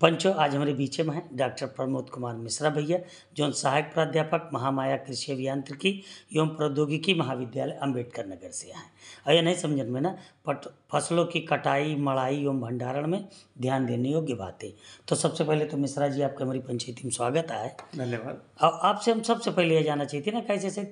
पंचो आज हमारे बीच में हैं डॉक्टर प्रमोद कुमार मिश्रा भैया, जो सहायक प्राध्यापक महामाया कृषि अभियांत्रिकी एवं प्रौद्योगिकी महाविद्यालय अम्बेडकर नगर से हैं। और यह नहीं समझ में ना फसलों की कटाई, मड़ाई एवं भंडारण में ध्यान देने योग्य बातें। तो सबसे पहले तो मिश्रा जी, आपका हमारी पंचायती में स्वागत है। धन्यवाद। और आपसे हम सबसे पहले यह जानना चाहिए ना, कैसे से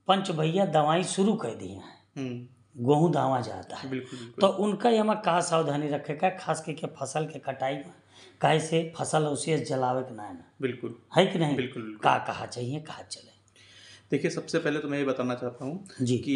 पंच भैया दवाई शुरू कर दी हैं, गेहूँ दावा जाता है, बिल्कुल, बिल्कुल। तो उनका ये हमें का सावधानी रखेगा, खास करके फसल के कटाई में काहे से फसल उसे जलावे के ना है ना, बिल्कुल है कि नहीं, बिल्कुल, बिल्कुल। का कहा चाहिए, कहा चले। देखिए, सबसे पहले तो मैं ये बताना चाहता हूँ जी कि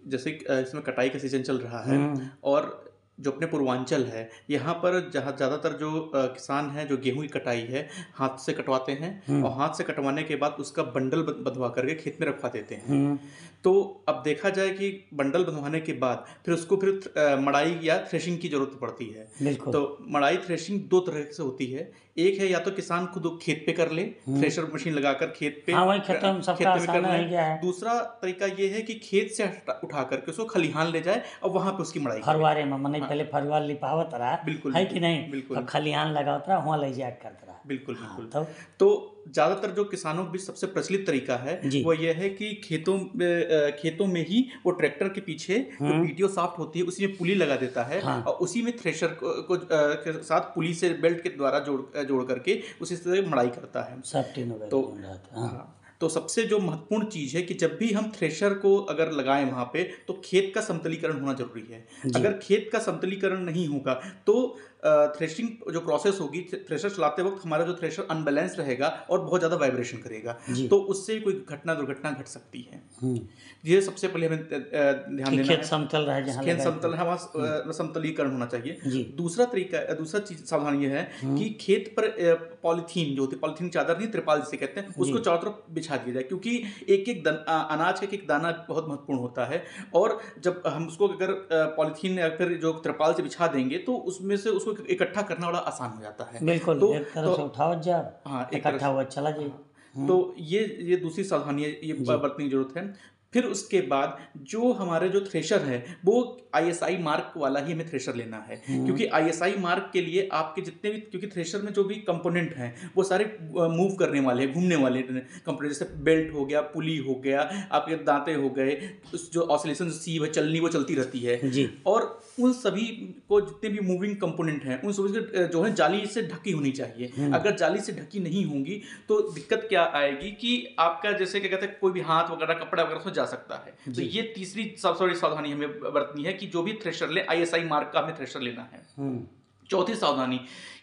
जैसे इसमें कटाई का सीजन चल रहा है और जो अपने पूर्वांचल है, यहाँ पर जहाँ ज़्यादातर जो किसान हैं जो गेहूं की कटाई है हाथ से कटवाते हैं और हाथ से कटवाने के बाद उसका बंडल बंधवा करके खेत में रखवा देते हैं। तो अब देखा जाए कि बंडल बंधवाने के बाद फिर उसको फिर मड़ाई या थ्रेशिंग की जरूरत पड़ती है। बिल्कुल। तो मड़ाई थ्रेशिंग दो तरह से होती है। एक है या तो किसान खुद खेत पे कर ले, थ्रेशर मशीन लगाकर खेत पे, हाँ, वही खेत में कर ले। दूसरा तरीका ये है कि खेत से उठा करके उसको खलिहान ले जाए और वहां पे उसकी मड़ाई फरवारे में मने पहले फरवार लिपावत रहा, बिल्कुल है कि नहीं, बिल्कुल, और खलिहान लगावत रहा, वहाँ ले जाया करता रहा। बिल्कुल बिल्कुल। हाँ, तो ज़्यादातर जो किसानों के बीच सबसे प्रचलित तरीका है वो यह है कि खेतों में ही वो ट्रैक्टर के पीछे जो पीटीओ शाफ्ट होती है उसी में पुली लगा देता है। हाँ। और उसी में थ्रेशर को के साथ पुली से बेल्ट के द्वारा जोड़ करके उसी तरह मड़ाई करता है। तो हाँ, तो सबसे जो महत्वपूर्ण चीज़ है कि जब भी हम थ्रेशर को अगर लगाएं वहाँ पे, तो खेत का समतलीकरण होना जरूरी है। अगर खेत का समतलीकरण नहीं होगा तो थ्रेशिंग जो प्रोसेस होगी, थ्रेशर चलाते वक्त हमारा जो थ्रेशर अनबैलेंस रहेगा और बहुत ज़्यादा वाइब्रेशन करेगा, तो उससे कोई दुर्घटना घट सकती है। ये सबसे पहले हमें ध्यान देना है। खेत समतल है, वहाँ समतलीकरण होना चाहिए। दूसरा चीज सावधानी ये है कि खेत पर पॉलीथीन जो होती है, पॉलीथीन चादर नहीं, त्रिपाल जिसे कहते हैं, उसको चारों तरफ बिछा दिया जाए, क्योंकि अनाज का एक दाना बहुत महत्वपूर्ण होता है। और जब हम उसको अगर पॉलीथीन या फिर जो त्रिपाल से बिछा देंगे तो उसमें से उसको इकट्ठा करना बड़ा आसान हो जाता है। बिल्कुल, तो एक तरह से उठाओ जा, हाँ, इकट्ठा हुआ चला जाए। तो ये दूसरी सावधानी है, ये बरतने की जरूरत है। फिर उसके बाद जो हमारे जो थ्रेशर है वो आईएसआई मार्क वाला ही हमें थ्रेशर लेना है, क्योंकि आईएसआई मार्क के लिए आपके जितने भी, क्योंकि थ्रेशर में जो भी कंपोनेंट हैं वो सारे मूव करने वाले हैं, घूमने वाले कंपोनेंट, जैसे बेल्ट हो गया, पुली हो गया, आपके दांते हो गए, जो ऑसिलेशन सीव है चलनी, वो चलती रहती है जी। और उन सभी को जितने भी मूविंग कंपोनेंट हैं उन सभी जो है जाली से ढकी होनी चाहिए। अगर जाली से ढकी नहीं होंगी तो दिक्कत क्या आएगी कि आपका जैसे क्या कहते हैं कोई भी हाथ वगैरह, कपड़ा वगैरह उसमें जा सकता है। तो ये तीसरी सबसे बड़ी सावधानी हमें बरतनी है कि जो भी थ्रेशर ले, आईएसआई मार्क का हमें थ्रेशर लेना है। चौथी सावधानी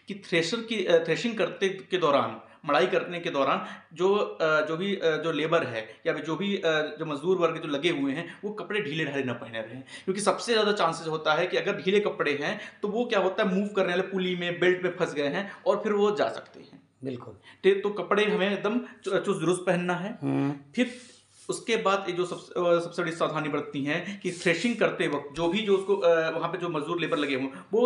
कि थ्रेशर की थ्रेशिंग करते के दौरान, मड़ाई करने के दौरान जो लेबर है या जो भी जो मजदूर वर्ग जो लगे हुए हैं वो कपड़े ढीले ढाले न पहने रहे, क्योंकि सबसे ज़्यादा चांसेस होता है कि अगर ढीले कपड़े हैं तो वो क्या होता है, मूव करने वाले पुली में, बेल्ट में फंस गए हैं और फिर वो जा सकते हैं। बिल्कुल। तो कपड़े हमें एकदम चुस्त दुरुस्त पहनना है। फिर उसके बाद जो सबसे बड़ी सावधानी बरतनी है कि थ्रेशिंग करते वक्त जो उसको वहाँ पे जो मजदूर लेबर लगे हों वो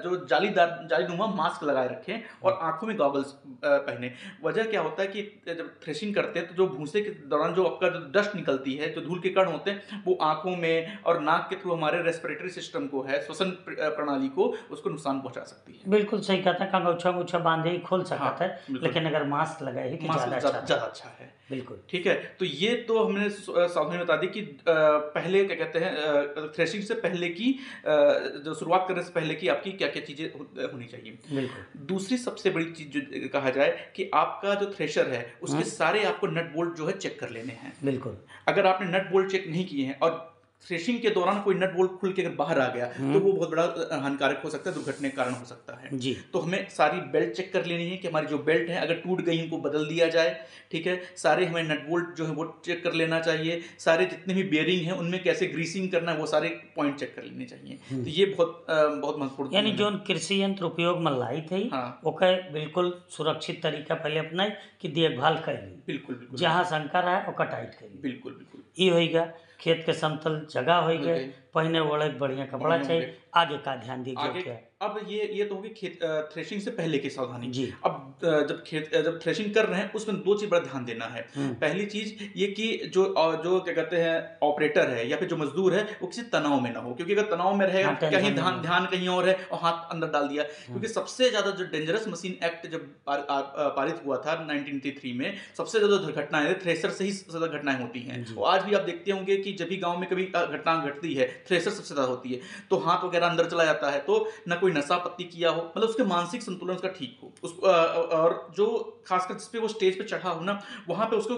जो जालीनुमा मास्क लगाए रखें और आंखों में गॉगल्स पहने। वजह क्या होता है कि जब थ्रेशिंग करते हैं तो जो भूसे के दौरान जो आपका जो डस्ट निकलती है, जो धूल के कण होते हैं, वो आंखों में और नाक के थ्रू हमारे रेस्पिरेटरी सिस्टम को है, श्वसन प्रणाली को, उसको नुकसान पहुंचा सकती है। बिल्कुल सही कहता है, कंगोछा बांधे ही खोल सकता है, लेकिन अगर मास्क लगाए ही ज़्यादा अच्छा है। बिल्कुल ठीक है। तो ये तो हमने सावधानी बता दी कि पहले क्या कहते हैं, थ्रेशिंग से पहले की, जो शुरुआत करने से पहले की आपकी क्या क्या चीज़ें होनी चाहिए। बिल्कुल। दूसरी सबसे बड़ी चीज़ जो कहा जाए कि आपका जो थ्रेशर है उसके सारे आपको नट बोल्ट जो है चेक कर लेने हैं। बिल्कुल। अगर आपने नट बोल्ट चेक नहीं किए हैं और थ्रेशिंग के दौरान कोई नट बोल्ट खुल के अगर बाहर आ गया तो वो बहुत बड़ा हानिकारक हो सकता है, दुर्घटना के कारण हो सकता है जी। तो हमें सारी बेल्ट चेक कर लेनी है कि हमारी जो बेल्ट है अगर टूट गई उनको बदल दिया जाए। ठीक है। सारे हमें नट बोल्ट जो है वो चेक कर लेना चाहिए। सारे जितने भी बेयरिंग हैं उनमें कैसे ग्रीसिंग करना है वो सारे पॉइंट चेक कर लेने चाहिए। तो ये बहुत महत्वपूर्ण, यानी जो कृषि यंत्र उपयोग में लाई थी ओके बिल्कुल सुरक्षित तरीका पहले अपनाई कि देखभाल कर ली। बिल्कुल बिल्कुल। जहाँ शंका रहा ओका टाइट कर ली। बिल्कुल बिल्कुल। ये होगा खेत के समतल जगह हो गए, पहने ओढ़े बढ़िया कपड़ा चाहिए। आगे का ध्यान दीजिए। अब ये तो होगी थ्रेशिंग से पहले की सावधानी। जी। अब जब थ्रेशिंग कर रहे हैं उसमें दो चीज बड़ा ध्यान देना है। पहली चीज ये कि जो क्या कहते हैं ऑपरेटर है या फिर जो मजदूर है वो किसी तनाव में ना हो, क्योंकि अगर तनाव में रहेगा हाँ, टेंशन कहीं में ध्यान नहीं। ध्यान कहीं और है और हाथ अंदर डाल दिया। क्योंकि सबसे ज्यादा जो डेंजरस मशीन एक्ट जब पारित हुआ था 1983 में, सबसे ज्यादा दुर्घटनाएं थ्रेसर से ही ज्यादा घटनाएं होती हैं। और आज भी आप देखते होंगे कि जब भी गांव में कभी घटना घटती है थ्रेसर सबसे ज्यादा होती है। तो हाथ वगैरह अंदर चला जाता है, तो न कोई नशा पत्ती किया हो, मतलब उसके मानसिक संतुलन उसका ठीक हो, और जो खासकर जिस पे वो स्टेज पे चढ़ा हो ना, वहां पे उसको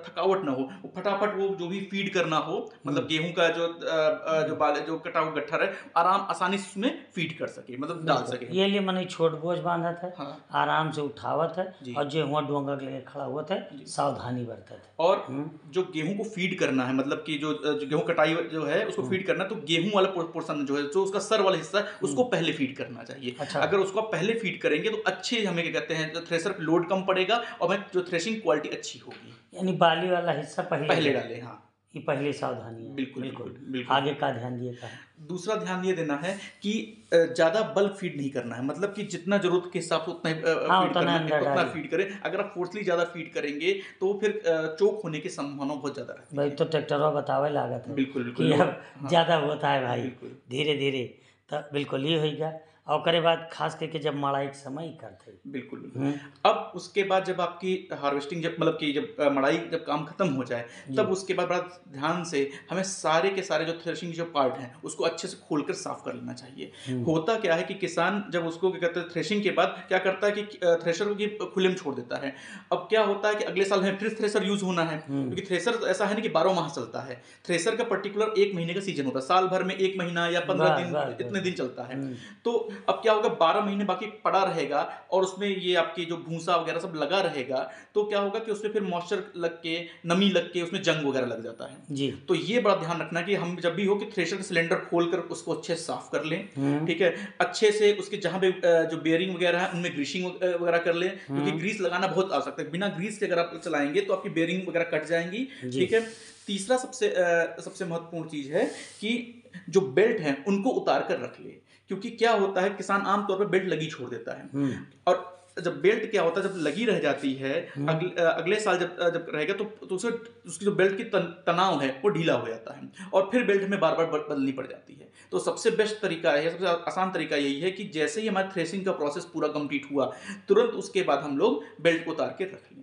थकावट ना हो, वो फटाफट वो जो भी फीड करना हो, मतलब गेहूं का जो कटा हुआ गट्ठर है आसानी से उसमें फीड कर सके, मतलब डाल सके। ये लिए मैंने छोट बोझ बांधत है। हाँ। आराम से उठावत है जी। और जो हुआ डोंगा के लेके खड़ा हुआ था, सावधानी बरतत है। और जो गेहूं को फीड करना है, मतलब कि जो गेहूं कटाई जो है उसको फीड करना है, तो गेहूं वाला पोर्शन जो है, जो उसका सर वाला हिस्सा है उसको पहले फीड करना चाहिए। अच्छा। अगर उसको आप पहले फीड करेंगे तो अच्छे हमें क्या कहते हैं थ्रेसर पे लोड कम पड़ेगा और हमें जो थ्रेशिंग क्वालिटी अच्छी होगी। यानी बाली वाला हिस्सा पहले डालें। हाँ, ये पहली सावधानी है। बिल्कुल। आगे का ध्यान दिएगा। दूसरा ध्यान ये देना है कि ज्यादा बल्क फीड नहीं करना है, मतलब कि जितना जरूरत के हिसाब से उतना ही फीड करना है, उतना फीड करें। अगर आप फोर्सली ज्यादा फीड करेंगे तो फिर चोक होने की संभावना बहुत ज्यादा रहती है। भाई तो ट्रैक्टरवा बतावे लागत है बिल्कुल कि अब ज्यादा होता है भाई, बिल्कुल। धीरे धीरे तो बिल्कुल ये होगा। और करे बाद खास करके जब मड़ाई के समय ही करते। बिल्कुल। अब उसके बाद जब आपकी हार्वेस्टिंग जब मतलब कि जब मड़ाई जब काम खत्म हो जाए, तब उसके बाद बड़ा ध्यान से हमें सारे के सारे जो थ्रेशिंग जो पार्ट हैं उसको अच्छे से खोलकर साफ कर लेना चाहिए। होता क्या है कि किसान जब उसको क्या कहते हैं थ्रेशिंग के बाद क्या करता है कि थ्रेशर को खुले में छोड़ देता है। अब क्या होता है कि अगले साल हमें फिर थ्रेशर यूज होना है, क्योंकि थ्रेशर ऐसा है ना कि 12 माह चलता है। थ्रेशर का पर्टिकुलर 1 महीने का सीजन होता है, साल भर में 1 महीना या 15 दिन इतने दिन चलता है। तो अब क्या होगा, 12 महीने बाकी पड़ा रहेगा और उसमें ये आपकी जो भूसा वगैरह सब लगा रहेगा, तो क्या होगा कि उसमें फिर मॉइस्चर लग के, नमी लग के उसमें जंग वगैरह लग जाता है जी। तो ये बड़ा ध्यान रखना कि हम जब भी हो कि थ्रेशर का सिलेंडर खोलकर उसको अच्छे से साफ कर लें। ठीक है, अच्छे से उसके जहां पे जो बेयरिंग वगैरह है उनमें ग्रीसिंग वगैरह कर लें, क्योंकि ग्रीस लगाना बहुत आवश्यक है। बिना ग्रीस के अगर आप चलाएंगे तो आपकी बेयरिंग वगैरह कट जाएंगी। ठीक है। तीसरा सबसे महत्वपूर्ण चीज है कि जो बेल्ट है उनको उतार कर रख ले, क्योंकि क्या होता है किसान आमतौर पर बेल्ट लगी छोड़ देता है, और जब बेल्ट क्या होता है जब लगी रह जाती है अगले साल जब रहेगा तो उसकी जो बेल्ट की तनाव है वो ढीला हो जाता है और फिर बेल्ट में बार बार बदलनी पड़ जाती है। तो सबसे बेस्ट तरीका है, सबसे आसान तरीका यही है कि जैसे ही हमारा थ्रेसिंग का प्रोसेस पूरा कंप्लीट हुआ तुरंत उसके बाद हम लोग बेल्ट को उतार के रख लें।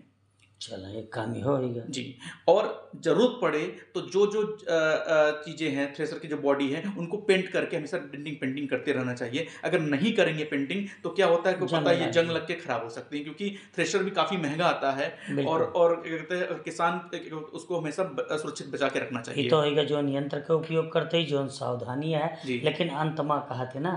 चला एक काम ही होगा जी। और जरूरत पड़े तो जो चीजें हैं थ्रेसर की जो बॉडी है उनको पेंट करके हमेशा पेंटिंग करते रहना चाहिए। अगर नहीं करेंगे पेंटिंग तो क्या होता है, पता है ये जंग लग के खराब हो सकती है, क्योंकि थ्रेशर भी काफी महंगा आता है और कहते हैं किसान उसको हमेशा सुरक्षित बचा के रखना चाहिए। तो होगा जो यंत्र का उपयोग करते ही जो सावधानी है, लेकिन अंत में कहा थे ना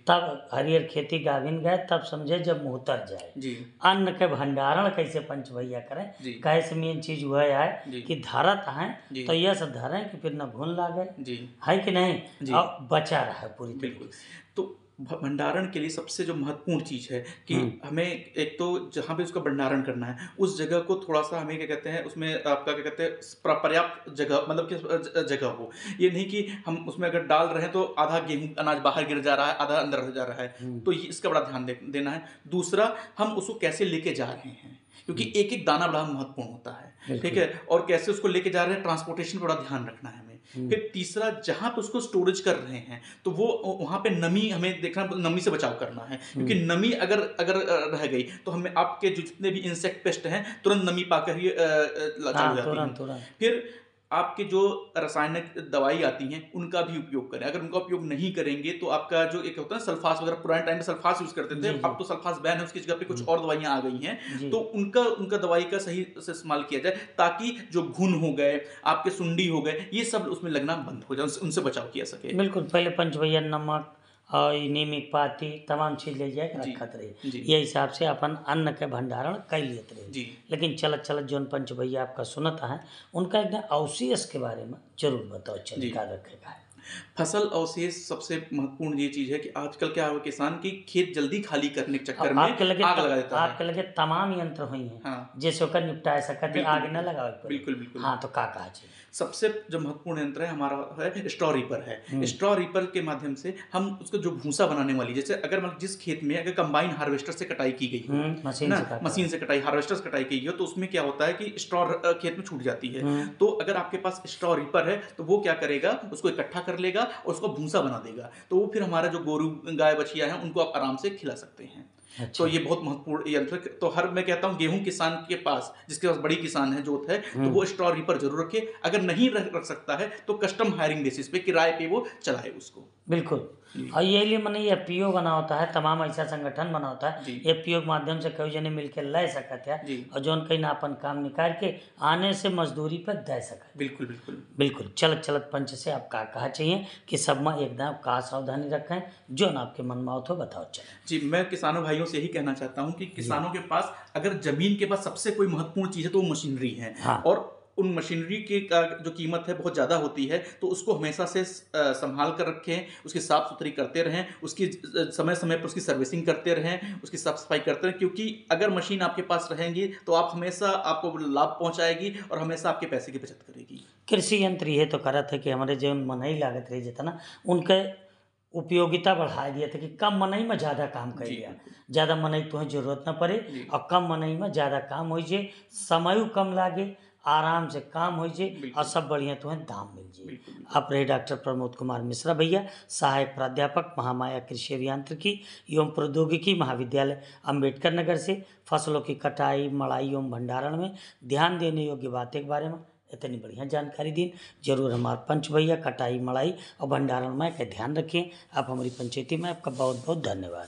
तब हरियर खेती गाभिन गए तब समझे जब मुँह तर जाए। अन्न के भंडारण कैसे पंच भैया करें, कैसे मेन चीज हुआ है कि धारत है तो यह सब धरें कि फिर न घुन लागे है कि नहीं, और बचा रहा पूरी बिल्कुल। तो भंडारण के लिए सबसे जो महत्वपूर्ण चीज है कि हमें एक तो जहाँ पे उसका भंडारण करना है उस जगह को थोड़ा सा हमें क्या कहते हैं उसमें आपका क्या कहते हैं पर्याप्त जगह, मतलब कि जगह हो। ये नहीं कि हम उसमें अगर डाल रहे हैं तो आधा गेहूं अनाज बाहर गिर जा रहा है, आधा अंदर हो जा रहा है, तो ये इसका बड़ा ध्यान देना है। दूसरा, हम उसको कैसे लेके जा रहे हैं, क्योंकि एक एक दाना बड़ा महत्वपूर्ण होता है। ठीक है, और कैसे उसको लेके जा रहे हैं, ट्रांसपोर्टेशन पर बड़ा ध्यान रखना है हमें। फिर तीसरा, जहां पे उसको स्टोरेज कर रहे हैं तो वो वहां पे नमी हमें देखना, नमी से बचाव करना है, क्योंकि नमी अगर रह गई तो हमें आपके जो जितने भी इंसेक्ट पेस्ट हैं तुरंत नमी पाकर ही चालू जाती है। फिर आपके जो रासायनिक दवाई आती हैं उनका भी उपयोग करें। अगर उनका उपयोग नहीं करेंगे तो आपका जो एक होता है सल्फास वगैरह, पुराने टाइम में सल्फास यूज करते थे, अब तो सल्फास बैन है, उसकी जगह पे कुछ और दवाइयां आ गई हैं, तो उनका दवाई का सही से इस्तेमाल किया जाए ताकि जो घुन हो गए, आपके सुंडी हो गए, ये सब उसमें लगना बंद हो जाए, उनसे बचाव किया सके। बिल्कुल, पहले पंच भैया नमक और नीमिक पाती तमाम चीज ले जाए रखत रहे, ये हिसाब से अपन अन्न के भंडारण कर लेते रहे। लेकिन चलत जोन पंच भैया आपका सुनता है उनका एकदम अवशेष के बारे में जरूर बताओ, चल का रखेगा। फसल अवशेष सबसे महत्वपूर्ण ये चीज़ है कि आजकल क्या है, किसान की खेत जल्दी खाली करने के चक्कर अब में आपके लगे आग लगा देता है। आपके लगे तमाम यंत्र हुई हैं हाँ, जैसे ओकर निपटाए सकते बिल्कुल, आगे न बिल्कुल। लगावे के पड़े। बिल्कुल, बिल्कुल। हाँ तो का कहा चाहिए। सबसे जो महत्वपूर्ण यंत्र है हमारा है स्ट्रॉ रीपर है। स्ट्रॉ रीपर के माध्यम से हम उसको जो भूसा बनाने वाली, जैसे अगर मतलब जिस खेत में अगर कंबाइन हार्वेस्टर से कटाई की गई हो, मशीन ना से काटा मशीन से कटाई, हार्वेस्टर से कटाई की गई हो, तो उसमें क्या होता है कि स्ट्रॉ खेत में छूट जाती है। तो अगर आपके पास स्ट्रॉ रीपर है तो वो क्या करेगा, उसको इकट्ठा कर लेगा और उसको भूसा बना देगा। तो वो फिर हमारा जो गोरू गाय बछिया है उनको आप आराम से खिला सकते हैं। तो अच्छा ये बहुत महत्वपूर्ण यंत्र। तो हर मैं कहता हूँ गेहूं किसान के पास, जिसके पास बड़ी किसान है, जोत है, तो वो स्ट्रॉ रीपर जरूर रखे। अगर नहीं रख सकता है तो कस्टम हायरिंग बेसिस पे, किराए पे वो चलाए उसको। बिल्कुल। जी। और ये लिए मैंने एफपीओ बना होता है, तमाम ऐसा संगठन बना होता है जी। एफपीओ के माध्यम से कई जने मिलके ले सकत है जी। और जौन कहीं ना अपन काम निकाल के आने से मजदूरी पर दे सकत। बिल्कुल, बिल्कुल। बिल्कुल चलत चलत पंच से आप का कहा चाहिए कि सब में एकदम का सावधानी रखें, जो ना आपके मन में हो बताओ चले। जी, मैं किसानों भाइयों से यही कहना चाहता हूँ कि किसानों के पास अगर ज़मीन के पास सबसे कोई महत्वपूर्ण चीज़ है तो वो मशीनरी है। हाँ। और उन मशीनरी की का जो कीमत है बहुत ज़्यादा होती है, तो उसको हमेशा से संभाल कर रखें, उसकी साफ़-सुथरी करते रहें, उसकी समय-समय पर उसकी सर्विसिंग करते रहें, उसकी साफ़-सफ़ाई करते रहें, क्योंकि अगर मशीन आपके पास रहेंगी तो आप हमेशा आपको लाभ पहुँचाएगी और हमेशा आपके पैसे की बचत करेगी। कृषि यंत्र ये तो करत है कि हमारे जो मनई लागत रही जितना उनके उपयोगिता बढ़ा दिया था कि कम मनई में ज़्यादा काम कर जी, लिया, बिल्कुल। ज़्यादा मनई तुम्हें जरूरत न पड़े जी। और कम मनई में ज़्यादा काम हो जाए, समय कम लागे, आराम से काम हो जाए और बिल्कुल। सब बढ़िया तुम्हें दाम मिल जाए। बिल्कुल, बिल्कुल। आप रहे डॉक्टर प्रमोद कुमार मिश्रा भैया, सहायक प्राध्यापक महामाया कृषि अभियांत्रिकी एवं प्रौद्योगिकी महाविद्यालय अम्बेडकर नगर से फसलों की कटाई, मड़ाई एवं भंडारण में ध्यान देने योग्य बातें के बारे में इतनी बढ़िया जानकारी दी। जरूर हमारे पंच भैया कटाई, मड़ाई और भंडारण में का ध्यान रखें। आप हमारी पंचायती में आपका बहुत बहुत धन्यवाद।